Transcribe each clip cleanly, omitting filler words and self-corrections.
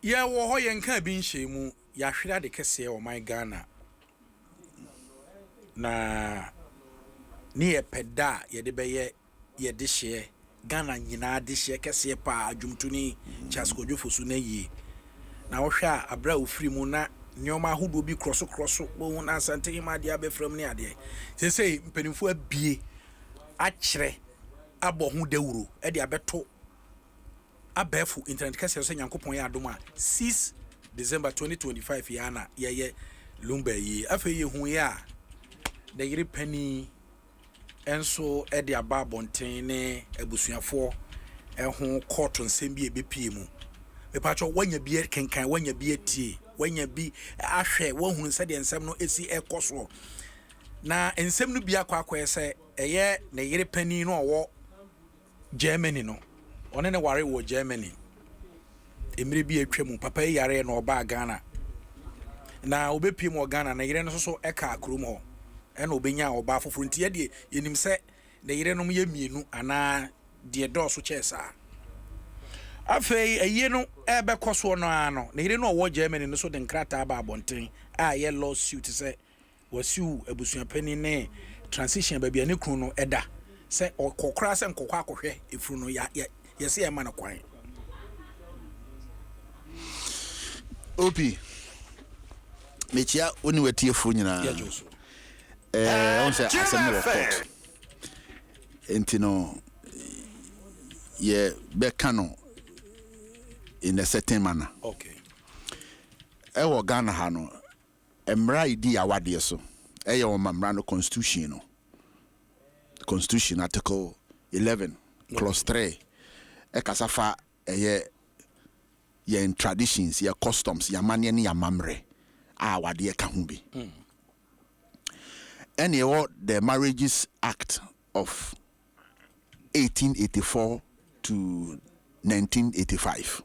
Yeah, wo ho yenka bi nhyiemu ya hwera de kese o my Ghana. Na ni epeda ye de beye ye de hye Ghana nyina de hye kese pa adwumtuni Chaskodwofo su na yi. Na wo hwa abra ofiri mu na nyoma ahodo bi kroso bo na asante hima de abefram ne ade. Sesei mpanimfo abie akyere abɔ ho dawuro e de abeto abefu internet kase so nyankopon ya adom a 6 December 2025 yana ye Lumba yi afa ye hu ya de yire pani enso e de aba bonten ne abusuafo e ho court nsem bi ebepie mu me pa cho wanya bi kenkan wanya bi atie wanya bi ahwe wahunu se de nsem no esi ekoso na nsem no bi akwa ese eye ne yire pani no owo Germany no one ne ware wo Germany emire bi atwam papa yare na oba Ghana na obepiem wo Ghana na yire no so eka akrom ho e na obenya oba foforo ntie de yenim se na yire no ye mienu ana de doso chesa afei eye no ebe koso no ano na yire no wo Germany no so de nkrata ba abonten a ye lawsuit se wasiu abusuapani ne transition ba bia ne kunu no eda se okokra se nkokwa akohwe efuru no ya yesi e ma na kwan opi mechia oni watie fu nyina ya joso on se asem no court entino ye be kano in a certain manner. Okay. Ewo Ghana ha no emra idi awade so eye o mamra no constitution no constitution article 11 clause 3 e kasafa eye ye traditions ye customs ya mane ne ya mamre a wade ka ho bi the Marriages Act of 1884 to 1985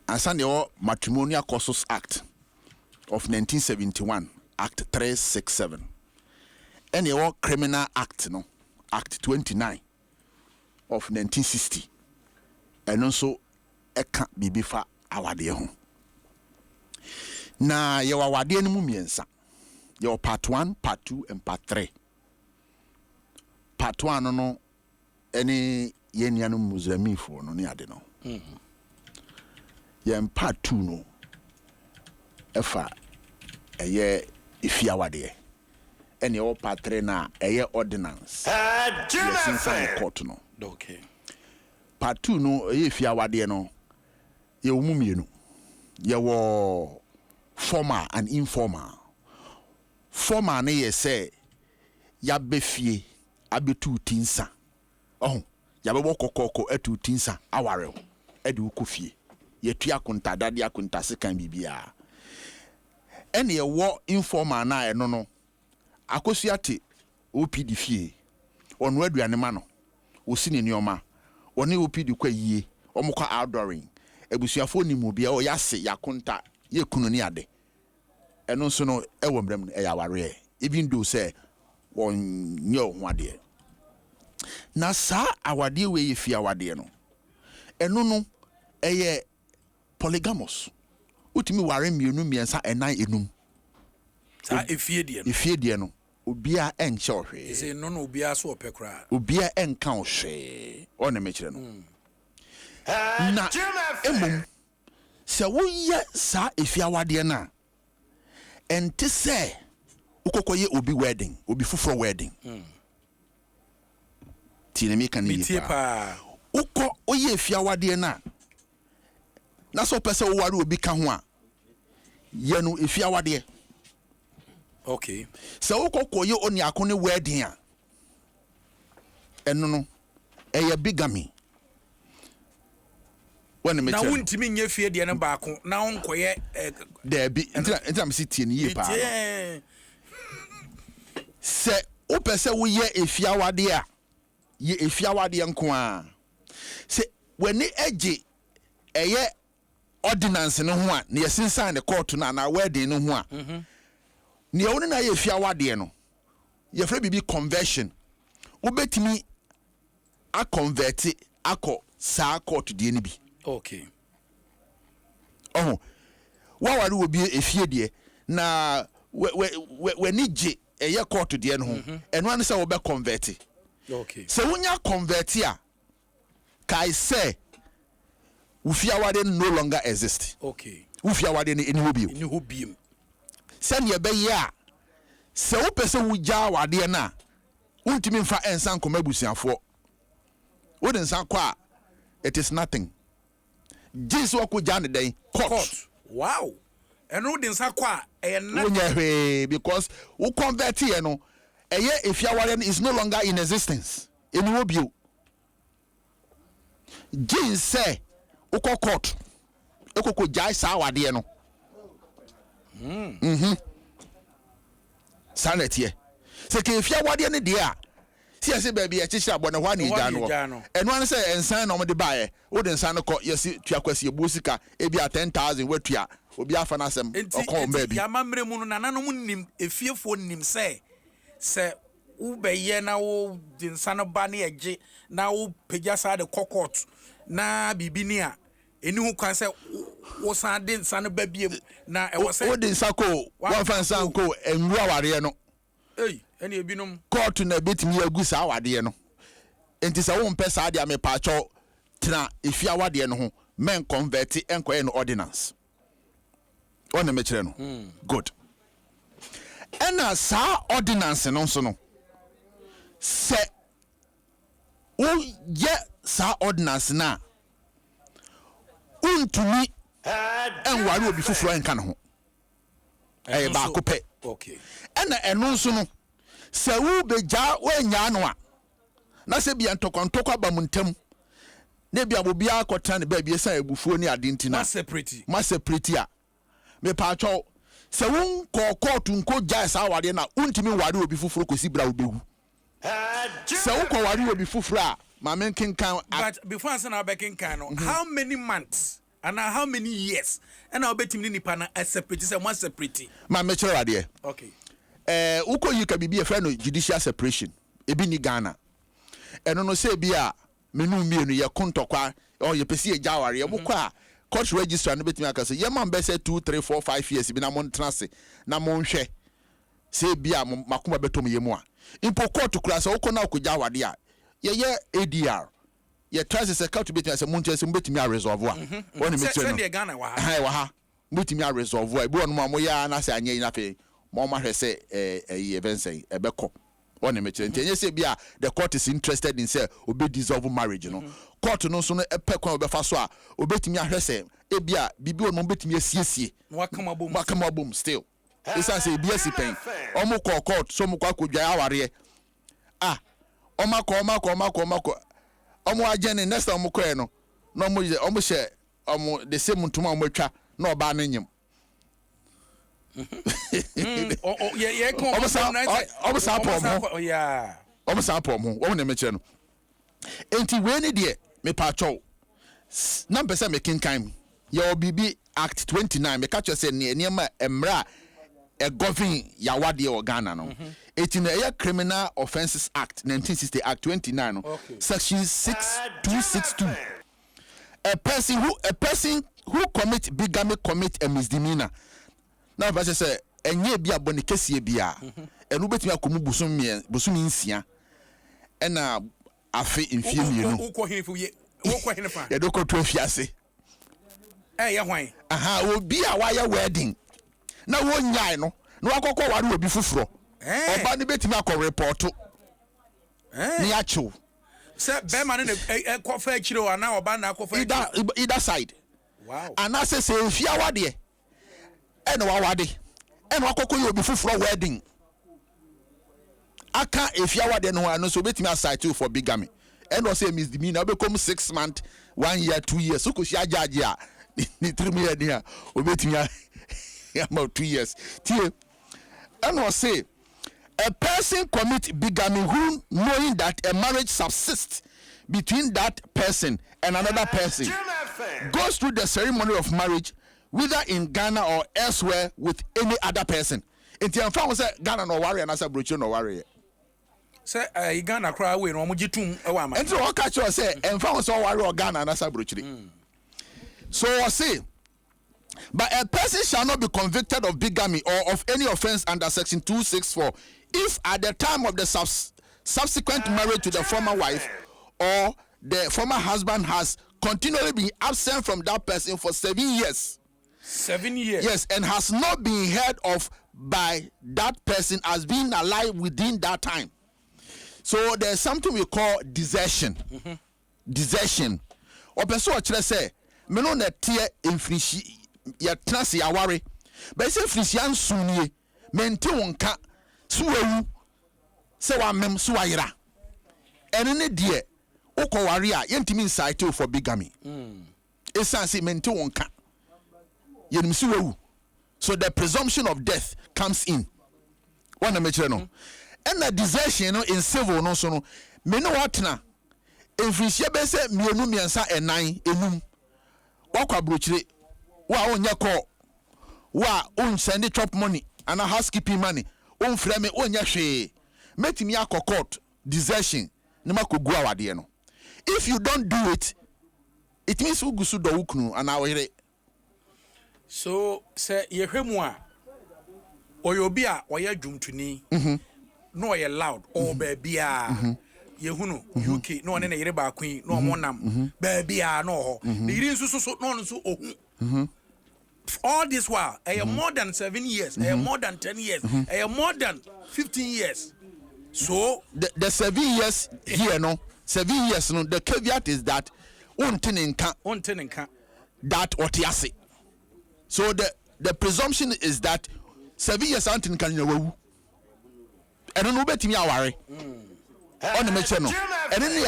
and the Matrimonial Causes Act of 1971 Act 367 and the Criminal Act no Act 29 of 1960 and also eka bibifa awade ho na ye wawade no mu miensa your part 1 part 2 and part 3 part 1 no any ye nuanu muslimifo no ne ade no ye part 2 no efa eye ifiawade and your part 3 na eye ordinance yes inside court no okay part 2 no eye ifiawade no ye umumienu ye wo formal and informal formal na ye say ya befie abetu tinsa oh ya bebo kokoko etu tinsa aware e de ukofie ye tua kunta dade akunta sekan bibia ene ye wo informal na e no akosiate opd fie onu aduane ma no osini nioma oni opd kwa yie omukwa outdooring ebusuafo ni mu bia o yase yakunta ye kunu ni ade eno so no ewo mbrem e ya ware even though say won nyo ho ade na sa awade we ye fi awade no eno no eye polygamous utimi ware mienu miensa enan enum sa efie die no obia enche ohwe ise no no obia so opekra obia enka ohwe one mekire no na emum se wo ye sa efia wade na ente se ukokoye obi wedding obi fufuro wedding tinemi kan yi pa uko oye efia wade na so pese wo ware obi ka ho a ye no efia wade okay se ukokoye oni akone wedding a eno no eye bigamy na wuntimi nye fie de na baako na onkoye there be enti am sitie ni ye pa se o pese wo ye efiawade a ye efiawade nko a se wani eje eye ordinance no ho a na yesinsan the court na wedding no ho a ne ye woni na ye efiawade no ye fra bibi conversion obetimi a convert akọ sa court de ni bi okay oh wawari will be a fear dear na when nije a year court to the end home and one say will be converted. Okay. So when you convert here, kai say Ufiawade no longer exist. Okay. Ufiawade ni hobby. Ni hobby. Send your be ya. Se wo pese wo ja wade na. Untimi mfa ensan koma busiafo. Wo den san kwa it is nothing. Jesus wo ko ja ne den court. Wow. And wo den san kwa e na. Because wo convert here no. Eye Ufiawade is no longer in existence. Eni hobby. Jesus say Oko court. Oko jai sa wade no. Sanet ye. Se ke fia wade ne de a. Si se baby e chichi abone hwa ne gya no. Eno an se ensan no de bae. Wo de ensan no ko yesi tua kwasi e bosika e bia 10,000 watua. Obi afa na asem okon baby. Ya mamre mu no nananom nim efiefo nim se wo beye na wo de ensan ba ne eje na wo pegya sa de court na bibini a eni hu kwan se wo san de nsan ba biem na e wo se wo de nsako wan fan san ko enwura ware no eni ebinom court na betimi agu sa wade no enti se wo mpe sa de ame paacho tena efia wade no ho men convert enkoye no ordinance ona me kire no good ena sa ordinance no so no se o ye sa ordinance na untumi enware obi fufuro enka ne ho ba ko pe okay ena eno nso no se wo beja wanya no a na se bia ntokontoko abamuntam na bia bobi akota ne ba bia san ebufuo ni adinti na ma separate a me pa cho se wo kokotu nko ja sa ware na untumi ware obi fufuro kosi bra obewu se wo ko ware obi fufuro a Mamen King can. But before I say now back in Kano, how many months and how many years and I'll bet him in Nipana as separate and one separate. My mature idea. Okay. Uko you can be a friend of judicial separation. Ebi ni Ghana. And no say be a menu me no ya konto kwa or you pesi e jawari ebukwa court register no betimi aka say ye man be say 2 3 4 5 years bi na mon trance na mon hwe say be a makoma betom ye mu a impo court kura say uko na uko jawade a ye ADR ye try say court betimi say mon chese betimi a resolve a woni me tell no send Ghana wa ha betimi a resolve a bi wonu mo ya na say anye na fe mo ma hwe say event say ebekọ one me chere ntenye say bia the court is interested in say obe dissolve marriage no court no so no epekwan obefa so a obetimi ahwese e bia bibi ono obetimi asiesie wakama bom still isa say bia sipen omo court so mo kwa kodwa aware omako omo agene next omo kọ no no omo she omo the same ntuma omo twa na oba no nyim enti we ni de me pa chow na mpese me kinkan ya obibi act 29 me ka say ne ma emra e govern ya wade o Ghana no eti na ya criminal offences act 1960 act 29 no section 6262 a person who commit bigamy commit a misdemeanor na ba say enye bia boni kesie bia enu betimi akomu busumi nsia ena afi mfie mienu ukọ hinfu ye ukọ hinfa ye do ko to afiase ye hwan obi a wa ya wedding na wo nyai no na wakọkọ ware obi fufuro oba ne betimi akọ report ni acho se be man na kofa akiro ana oba na kofa either side wow ana se mfia wade ena wawade ena wakọkọ ye obi fufuro wedding aka efia wade no ano so betimi aside you for bigamy and also misdemeanor become 6 months 1 year 2 years so ko si ajaje a ni 3 years dia obetimi about 2 years tie and also a person commit bigamy who knowing that a marriage subsists between that person and another person goes through the ceremony of marriage whether in Ghana or elsewhere with any other person. Enti am fa say Ghana no warrior na say brochi no warrior. Say Ghana cry we no mo gitum e wa ma. Enti o catch you say am fa say warrior Ghana na say brochi. So I say But a person shall not be convicted of bigamy or of any offense under section 264 if at the time of the subsequent marriage to the former wife or the former husband has continually been absent from that person for 7 years. 7 years? Yes, and has not been heard of by that person as being alive within that time. So there's something we call desertion. Desertion. Or person what say, me no na tie infrinci ya trase ya ware. But say frisian sunye, mente wonka suwawu se wa mem suwayira. Ene ne de ukọ ware a yentimi incite for bigamy. Esan say mente wonka. Yenim suwawu. So the presumption of death comes in. One na mechire no. And the desertion no in civil no so no me no watna infrinci be say mienu miensa enan enum. Wakwa brochire wa onya call wa on send chop money and a housekeeping money on frame onya hwe metimi akọ court desertion ne makogu awade no. If you don't do it, it means ugusu do wukunu and awere. So say yehwemu a oyobi a oya dwumtuni no oya loud or baby Yehunu UK no one na yere ba kwin no monam ba bia no ho the yiri so no nso ohun all this while more than 7 years more than 10 years more than 15 years. So the 7 years here no 7 years no the caveat is that unteninka that otiase. So the presumption is that 7 years unteninka nyawu eno no betimi aware on the mention no. And then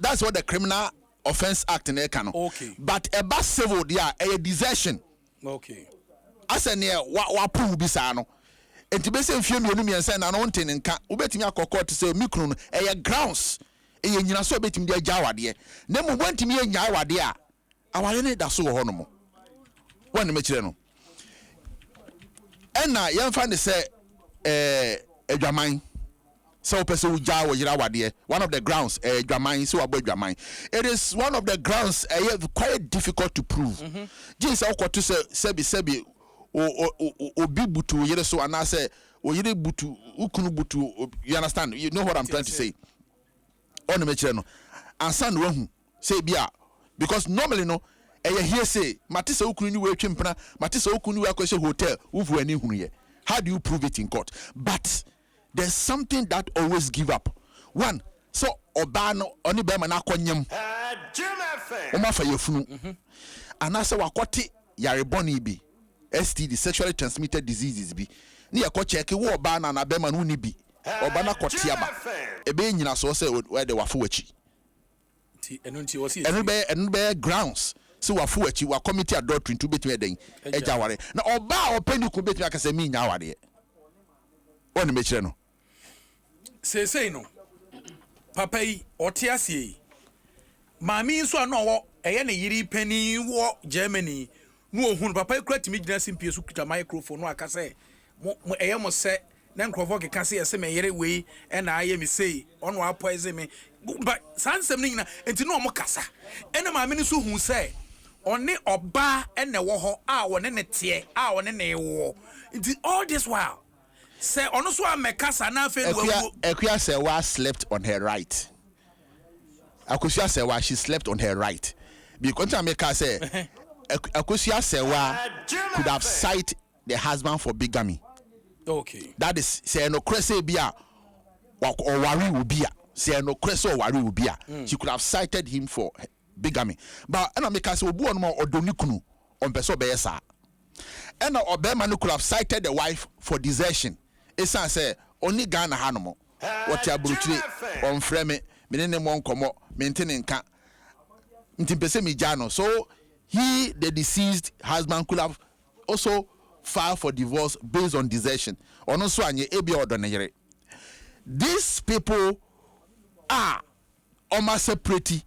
that's what the Criminal Offence Act in Ekano. Okay. But a bus civil there a desertion. Okay. As a near what prove bisano. And to be saying few me and send an ountain and can't ubet me a court to say micron a grounds a yina so bet him dear jawa dear. Nemo went to me in yawa dear. Our in it that's so honorable. One mention. And now young fan say a Jamine. So person uja wo yira wade one of the grounds dwaman so abo dwaman it is one of the grounds quite difficult to prove. Jesus okoto sebi obi butu yire so ana say o yire butu ukunu butu, you understand, you know what I'm trying to say on the mechire no ansa no hu say bia because normally no here say matisa ukunu ni we twempena matisa ukunu we akose hotel uvu ani hunu ye. How do you prove it in court? But there's something that always give up. One, so obano oni bema na konyem. Oma fa yefunu. Anasa wakoti yareboni bi. STD, sexually transmitted diseases bi. Ni yako check wo obana na bema no ni bi. Obana kotiaba. Ebe nyina so se we de wafu wachi. Ti enunti wasi. Enbe grounds. So wafu wachi wa committee adultery to betwe den. Eja ware. Na oba openi ku betwe akase mi nya ware. Oni mechire no. Say no papa yi otiasie mami nso ano wo eye na yiri pani wo Germany no ohun papa kura timi gina simpie so kuta microphone no aka say eye mo se na nkrofo ke ka say ese me yere we e na aye me say ono apoise me but sansem ni na enti no mo kasa e na mami ni so hu say oni oba e na wo ho a wo ne ne te a wo ne ne wo enti all this while say ono so amekasa na afen Ekuya say wa slept on her right. Akusia say wa she slept on her right. Because Ameka say Akusia say wa could have cited the husband for bigamy. Okay. That is say no crese bia or worry will be say no crese or worry will be. She could have cited him for bigamy. But Ameka say obu onmo odonikunu on peso be yesa. And Obama could have cited the wife for desertion. Esan say only Ghana hanomo what ya bruchire on frame me ne mo nkomo maintain nka ntimpese mi jano. So he the deceased husband could have also filed for divorce based on desertion ono so anye ebi odoneyere. These people are almost separate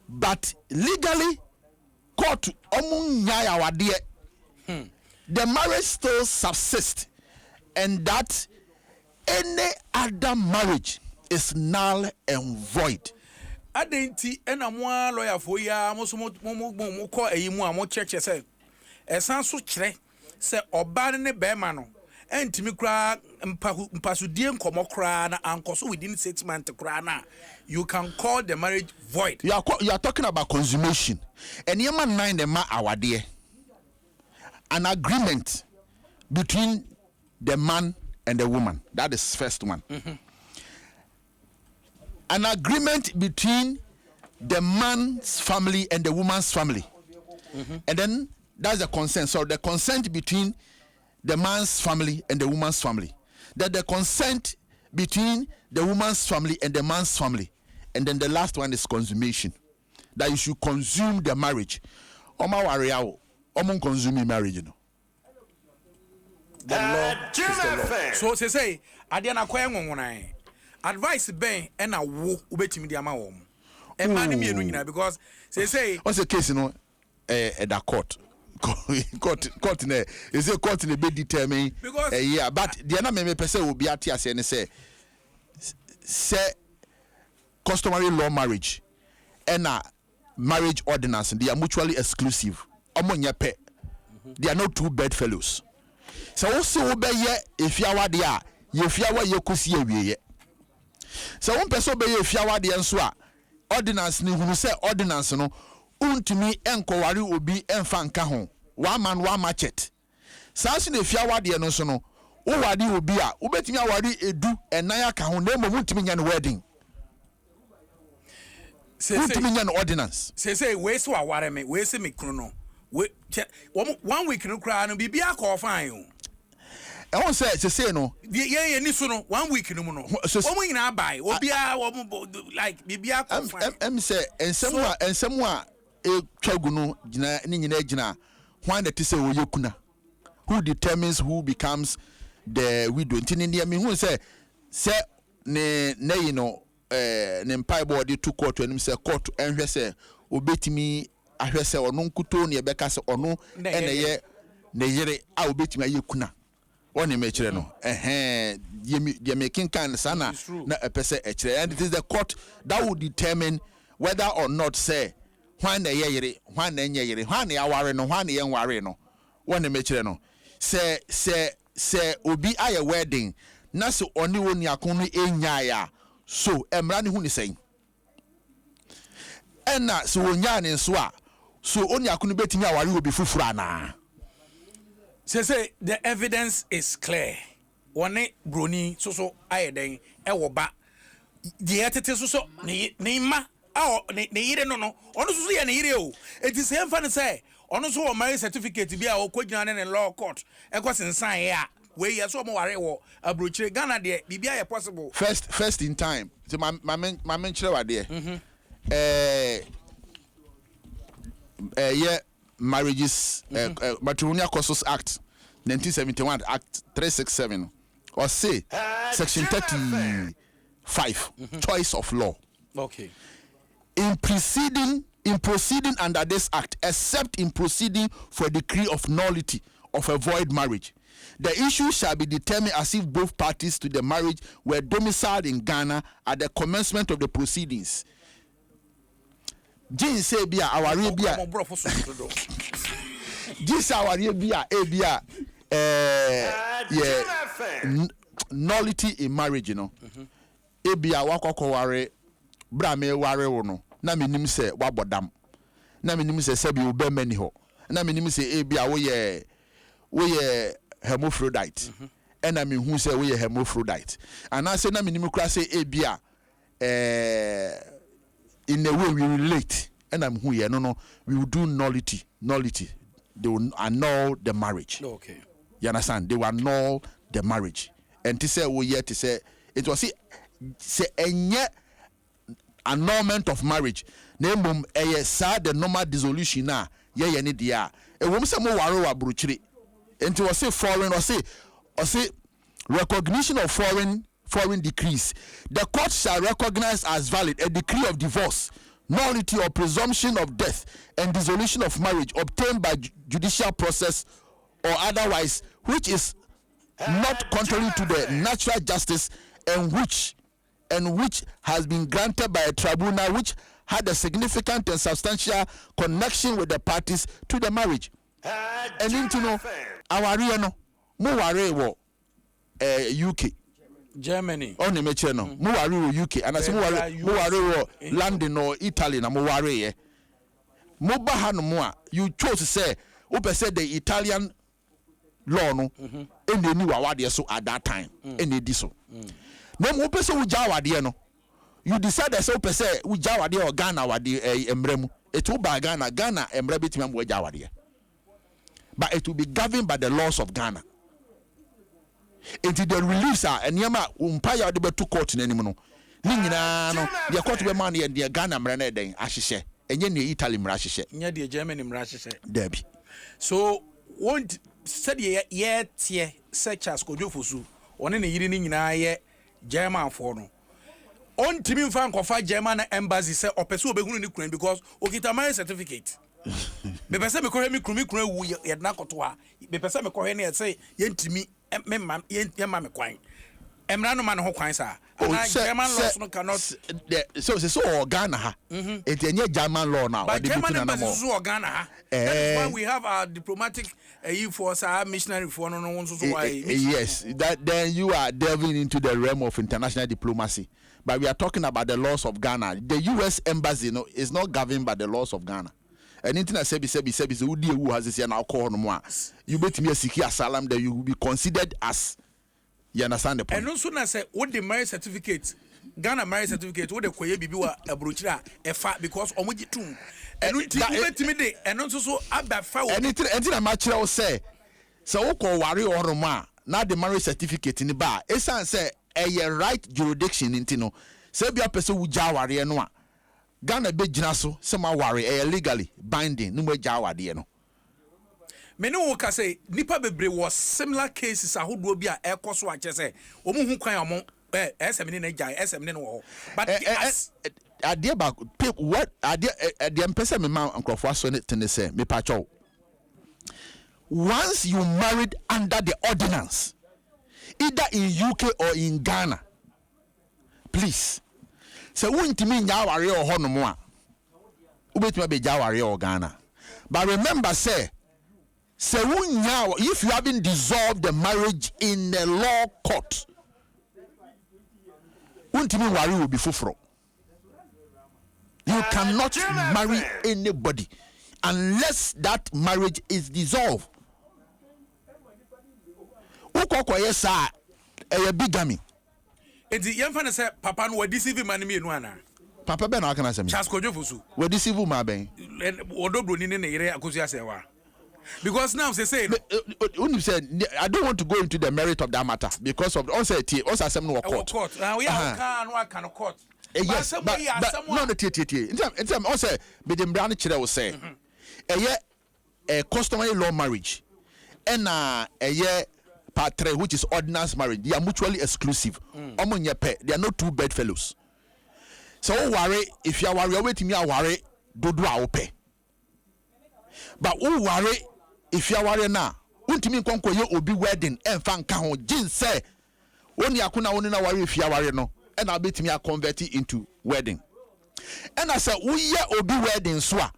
but legally court omun nyaya wade the marriage still subsists and that any other marriage is null and void. Adenti ena mo lawyer for ya mo so mo ko eyi mu a mo church say esan so kyerɛ sɛ ɔbaa ne bɛrima no entimi kra mpasudie nkomo kra na ankoso within 6 months kra na you can call the marriage void. You are talking about consummation. And yema 9 the ma awade. An agreement between the man and the woman. That is first one. An agreement between the man's family and the woman's family. And then that's the consent. So the consent between the man's family and the woman's family. That the consent between the woman's family and the man's family. And then the last one is consummation. That you should consume the marriage. Oma wariao, oma consume marriage, you know. The law is the law. So say, adiana kwa ngongonai. Advice ben ena wo ubetimi di ama wo. E mani mienu nyina because say what's the case, you know, at the court. Court ne is a court ne be determine yeah, but the na me person will be at here say customary law marriage and marriage ordinance, they are mutually exclusive. They are not two bedfellows. So also obey if you are there, if you are you could see a so one person be if you are there so ordinance ni who say ordinance no untumi enkwari obi emfa nka ho one man one machete sanso na fia wade no so no wo wade obi a ubetimi awari edu enan aka ho na mo untumi nya no wedding untumi nya no ordinance say we so aware me we say me kunu no we 1 week no kra no bibia ka ofan o e won say no ye ni so no 1 week no mu no omo nyina bai obi a like bibia ka ofan em say ensemu a e twagu no gina ni nyina gina when the say wo yekuna who determines who becomes the widow ntini ne me hu say ne you know ne mpai body to court anim say court enhwe say obetimi ahwe say ono nkuto ne ebeka say ono ene ye ne yire a obetimi ayekuna one me kire no ye making kind sana na epese e kire, and it is the court that will determine whether or not say when na yere when na nye yere when na aware no when na yen ware no one me kire no say obi aye wedding na se oni woni akon no enya ya so emra ne hu ni sen ena so wonya ne so a so oni akon betimi aware obi fufura ana say the evidence is clear one broni so aye den e wo ba the etete so ne ma ne yire no ono so ye ne yire o enti se emfa ne say ono so o marriage certificate bi a o kwagina ne law court e ko sensan ye a we ye so mo ware wo abrochire Ghana de bibia ye possible first in time so my menchire wa de yeah marriages Matrimonial Causes Act 1971 Act 367 or say section 35 choice of law. Okay. In proceeding under this act, except in proceeding for a decree of nullity of a void marriage, the issue shall be determined as if both parties to the marriage were domiciled in Ghana at the commencement of the proceedings. Jin say bia aware bia this aware bia yeah nullity in marriage, you know. Ebia wakokoware bra me ware wo no na menim se wabodam na menim se sebi wo be mani ho na menim se ebia wo ye hermaphrodite na me hu se wo ye hermaphrodite ana se na menim kra se ebia in a way we relate and I'm who no we will do nullity they will annul the marriage. Okay, you understand, they will annul the marriage and to say we yet to say it was say enye annulment of marriage nembum sa the normal dissolution na ye ne dia e wom se mo ware wa bruchiri enti was say foreign or say recognition of foreign decrees. The court shall recognize as valid a decree of divorce, nullity or presumption of death and dissolution of marriage obtained by judicial process or otherwise, which is not contrary to the natural justice and which has been granted by a tribunal which had a significant and substantial connection with the parties to the marriage. And into no aware no mo ware wo UK Germany on the meche no mo ware wo UK and as mo ware wo London or Italy na mo ware ye mo ba ha no mo a you chose say who say the Italian law no and they knew awade so at that time and they did so no mo pese wo ja awade no you decide say who say wo ja awade or Ghana awade emremu it will by Ghana emre betimi am wo ja awade but it will be governed by the laws of Ghana. Until the release and yama umpire the betu court in anymore. Nina no, the court be money and the Ghana mrene den ashishe, and yen the Italy mrashishe. Nya the Germany mrashishe. Debbie. So won't said ye tie such as Kojofusu, one in the yini na German for no. On Timmy Fan Kofa German embassy say or pursue be hunu Ukraine because okita my certificate. Me pese me ko me krumi wu ye na koto a me pese me ko he na say yentimi me mam yemma me kwan emra no ma no ho kwan sa German laws no cannot so Ghana ha it enye German law now but German embassy so Ghana ha that is why we have our diplomatic force our missionary for no so why yes that then you are delving into the realm of international diplomacy but we are talking about the laws of Ghana. The US embassy is not governed by the laws of Ghana. And internet say who has this now call no more. You bet me a secure asylum that you will be considered as, you understand the point. And also na say what the marriage certificate Ghana marriage certificate what the koye bibi wa abrochira efa because omoji tum and bet me dey and also so abafa anything match say so wo ko ware or ma na the marriage certificate ni ba esan say a right jurisdiction intino say bia person wu ja ware no a Ghana be gina so sema ware legally binding no gya wade no me no wo ka say nipa bebre was similar cases ahodo bi a ekoso a che say omo hu kwan omo SM ni na gya SM ni no wo but adie ba what adie empese me ma nkrofo aso ne tene say me pa chow once you married under the ordinance either in UK or in Ghana please so wuntimi nya ware o hono mo a ubetuma be ja ware o Ghana but remember say wunya if you haven't dissolved the marriage in the law court wuntimi ware will be fufuro you cannot marry anybody unless that marriage is dissolved ukoko yesa bigamy. Enti yemfa na say papa no deceive man me enu ana papa be na aka na say me Charles Kojofusu we deceive ma ben odobro ni ne yire akosu asewa because now say when say I don't want to go into the merit of that matter because of on say asem no court we are can court yes but no tie in time on say be dem bra no kire wo say a customary law marriage and part 3 which is ordinance marriage they are mutually exclusive they are not two bedfellows so worry if you are worry waiting me worry do ope but who worry if you are worry na untimi nkonko ye obi wedding emfa nka ho gin say oni akuna oni na worry if you are worry no and abetimi convert it into wedding and I say we obi wedding so a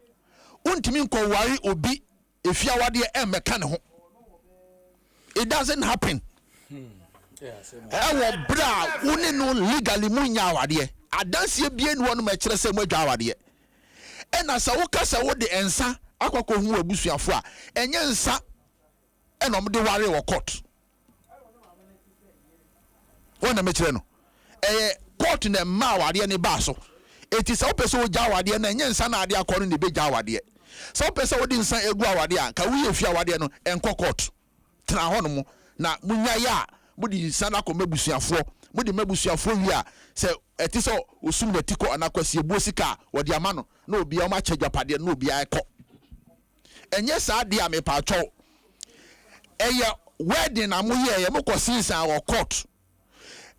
untimi nko worry obi if you are worry emeka ne ho. It doesn't happen. Ewo bra woni no legally munya awade. Adanse bie ni wonu ma kire se mo adwa awade. E na sa wo kasa wo de ensa akoko hu abusuafo a enye nsa e no mo de ware wo court. Wona me kire no. Court na ma awade ne ba so. Eti sa wo pese wo gya awade na enye nsa na ade akọ no be gya awade. Sa wo pese wo de nsa egu awade a ka wo ye fi awade no enko court. Tra hono na munya ya mudi sana ko mebusuafo mudi mebusuafo wi a se eti so osum na tiko anakwasi ebuo sika wodi amano na obi a ma chagwapade na obi a ekọ enye sa de a me pa cho wedding na mo ye mo ko sinsa wo court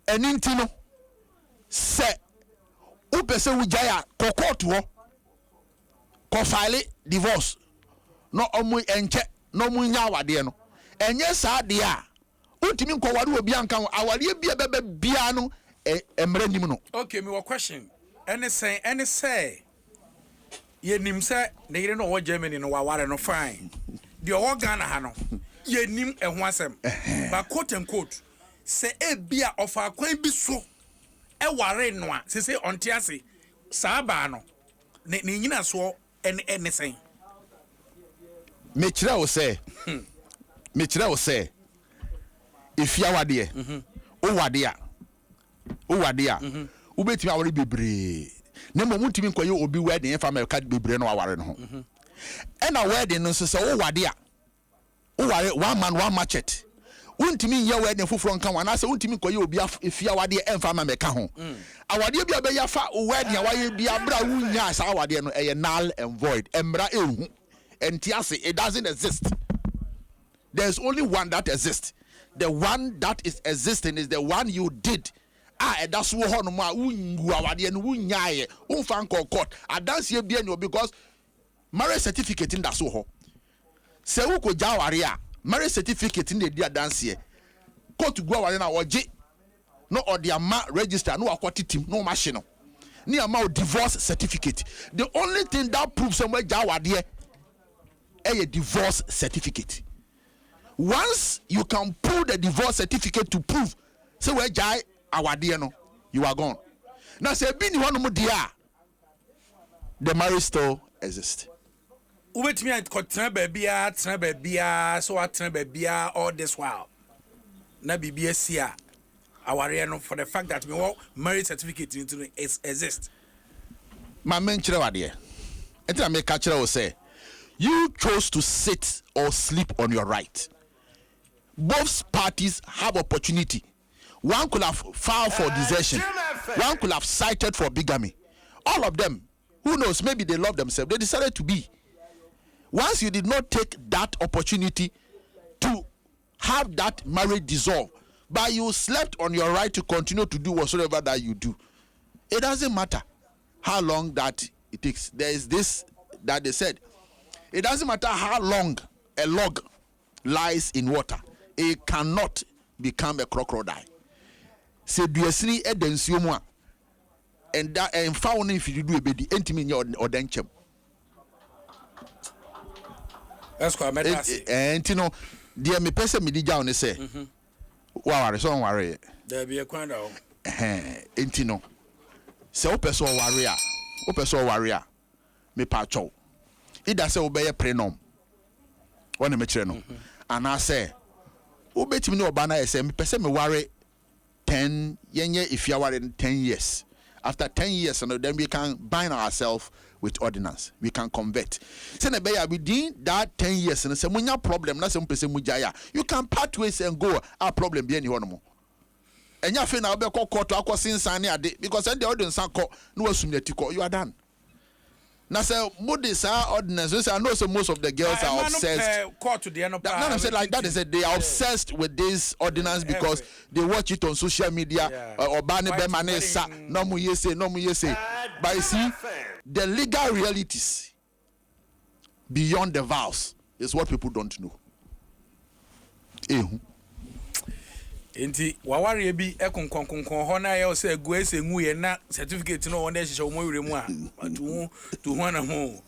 eni ntino se upese wujaya ko court wo ko file divorce no omu enche no munya wade no enye sa de a untimi nkwaware obi anka aware bia bebe bia no emre nim no. Okay, me question any say ye nim say na yire no wo Germany no waware no fine the organ hano ye nim ehho asem but quote and quote say e bia of akwan bi so e ware no a say onte ase saa ba no ne nyina so ene sen me kira wo say if ya wade o wade a wo betimi awore bebre na mo mutimi nkoye obi wedding e fa me ka bebre no aware no ho and a wedding no so o wade a o ware one man one machete untimi ye wedding fufuro nka wana se untimi nkoye obi efia wade e fa me ka ho awade bia be ya fa wedding awaye bia bra wunya sa awade no e null and void emra ehu entiase it doesn't exist. There's only one that exists. The one that is existing is the one you did. That's what honor court. I dance here because marriage certificate in that so. Se uko jawaria marriage certificate in the dia dance here. Court to go na oje no or the ama register no akwati team no machine. Ni ama divorce certificate. The only thing that proves somewhere jawadia a divorce certificate. Once you can pull the divorce certificate to prove, say where jai our dear no, you are gone. Now say bini one more dia, the marriage still exists. Wait me at Trebebia, so at Trebebia all this while. Na BBS our no for the fact that we want marriage certificate into exist. My main chirawadia. And I make catcher will say, you chose to sit or sleep on your right. Both parties have opportunity. One could have filed for desertion. One could have cited for bigamy. All of them, who knows, maybe they love themselves. They decided to be. Once you did not take that opportunity to have that marriage dissolve, but you slept on your right to continue to do whatsoever that you do, it doesn't matter how long that it takes. There is this that they said, it doesn't matter how long a log lies in water, it cannot become a crocodile. Say duasini edensiomwa and that and found if you do a bedi entimi or denchem. That's quite medasi. And you know, dear me person me dija on say. Wow, so worry. There be a quando. Entino. Se o person warrior. Me pacho. It does say obey a prenom. One me cheno. And I say, obey me no bana say me person me worry 10 yenye if you are in 10 years. After 10 years, and then we can bind ourselves with ordinance. We can convert. Say na be within that 10 years, and say munya problem na some person mujaya. You can part ways and go. Our problem be any one more. And you feel now be call court to akwa sinsan ade because then the audience san call no assume that you are done. Now say modis ordinance. I know so most of the girls are obsessed. I'm saying like that is it. They are obsessed with this ordinance because they watch it on social media or banning them and say no more you say. But you see, the legal realities beyond the vows is what people don't know. Enti wawari bi ekonkon ho na ye say go ese ngu ye na certificate no won dey hye wo mo wure mu a to ho na ho